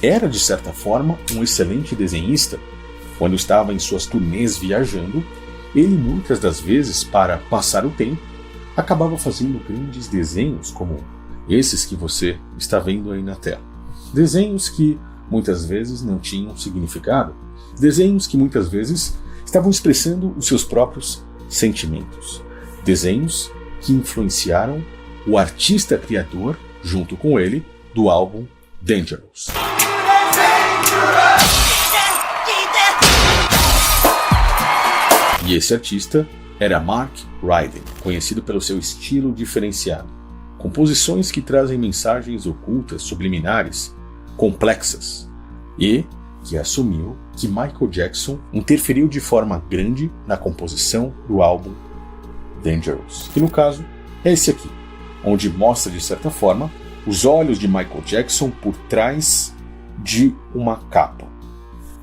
era de certa forma um excelente desenhista. Quando estava em suas turnês viajando, ele muitas das vezes, para passar o tempo, acabava fazendo grandes desenhos como esses que você está vendo aí na tela. Desenhos que muitas vezes não tinham significado. Desenhos que muitas vezes estavam expressando os seus próprios sentimentos. Desenhos que influenciaram o artista criador, junto com ele, do álbum Dangerous. E esse artista era Mark Ryden, conhecido pelo seu estilo diferenciado. Composições que trazem mensagens ocultas, subliminares, complexas, e que assumiu que Michael Jackson interferiu de forma grande na composição do álbum Dangerous, que no caso é esse aqui, onde mostra de certa forma os olhos de Michael Jackson por trás de uma capa.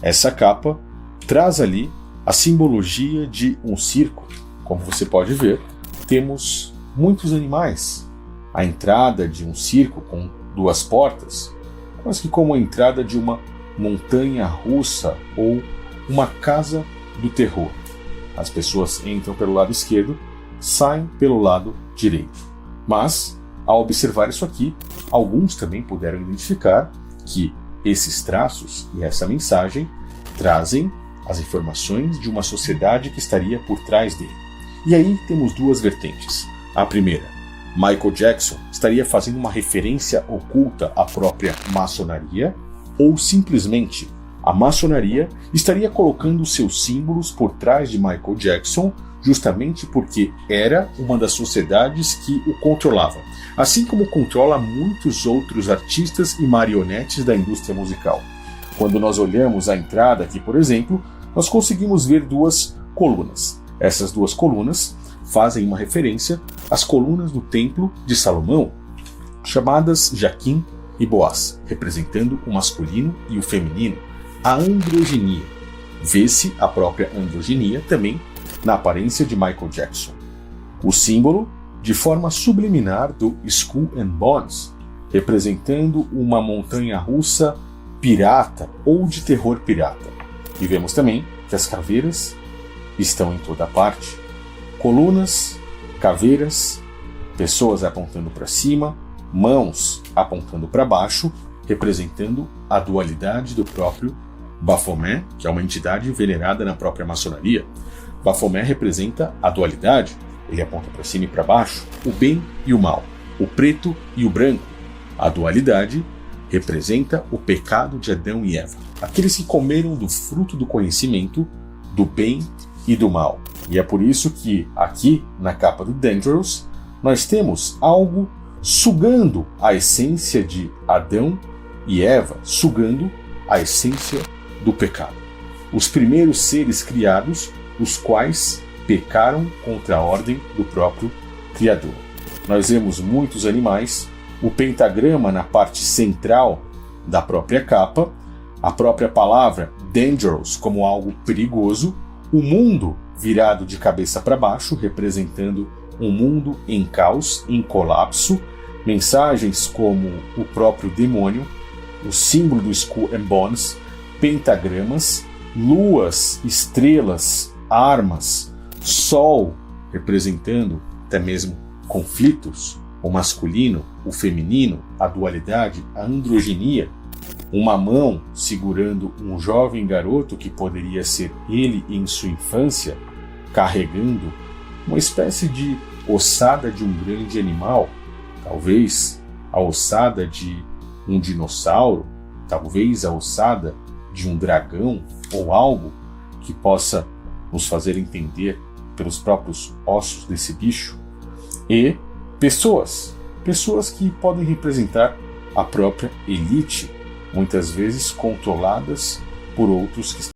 Essa capa traz ali a simbologia de um circo. Como você pode ver, temos muitos animais. A entrada de um circo com duas portas, quase que como a entrada de uma montanha russa ou uma casa do terror. As pessoas entram pelo lado esquerdo, saem pelo lado direito. Mas, ao observar isso aqui, alguns também puderam identificar que esses traços e essa mensagem trazem as informações de uma sociedade que estaria por trás dele. E aí temos duas vertentes. A primeira, Michael Jackson estaria fazendo uma referência oculta à própria maçonaria, ou simplesmente a maçonaria estaria colocando seus símbolos por trás de Michael Jackson, justamente porque era uma das sociedades que o controlava, assim como controla muitos outros artistas e marionetes da indústria musical. Quando nós olhamos a entrada aqui, por exemplo, nós conseguimos ver duas colunas. Essas duas colunas fazem uma referência às colunas do Templo de Salomão, chamadas Jaquim e Boaz, representando o masculino e o feminino, a androginia. Vê-se a própria androginia também na aparência de Michael Jackson. O símbolo, de forma subliminar, do Skull and Bones, representando uma montanha-russa pirata ou de terror pirata. E vemos também que as caveiras estão em toda parte. Colunas, caveiras, pessoas apontando para cima, mãos apontando para baixo, representando a dualidade do próprio Baphomet, que é uma entidade venerada na própria maçonaria. Baphomet representa a dualidade, ele aponta para cima e para baixo, o bem e o mal, o preto e o branco. A dualidade representa o pecado de Adão e Eva, aqueles que comeram do fruto do conhecimento do bem e do mal. E é por isso que aqui na capa do Dangerous nós temos algo sugando a essência de Adão e Eva, sugando a essência do pecado. Os primeiros seres criados, os quais pecaram contra a ordem do próprio Criador. Nós vemos muitos animais, o pentagrama na parte central da própria capa, a própria palavra dangerous como algo perigoso, o mundo virado de cabeça para baixo, representando um mundo em caos, em colapso, mensagens como o próprio demônio, o símbolo do Skull and Bones, pentagramas, luas, estrelas, armas, sol, representando até mesmo conflitos, o masculino, o feminino, a dualidade, a androginia, uma mão segurando um jovem garoto que poderia ser ele em sua infância, carregando uma espécie de ossada de um grande animal, talvez a ossada de um dinossauro, talvez a ossada de um dragão ou algo que possa nos fazer entender pelos próprios ossos desse bicho, e pessoas que podem representar a própria elite, muitas vezes controladas por outros que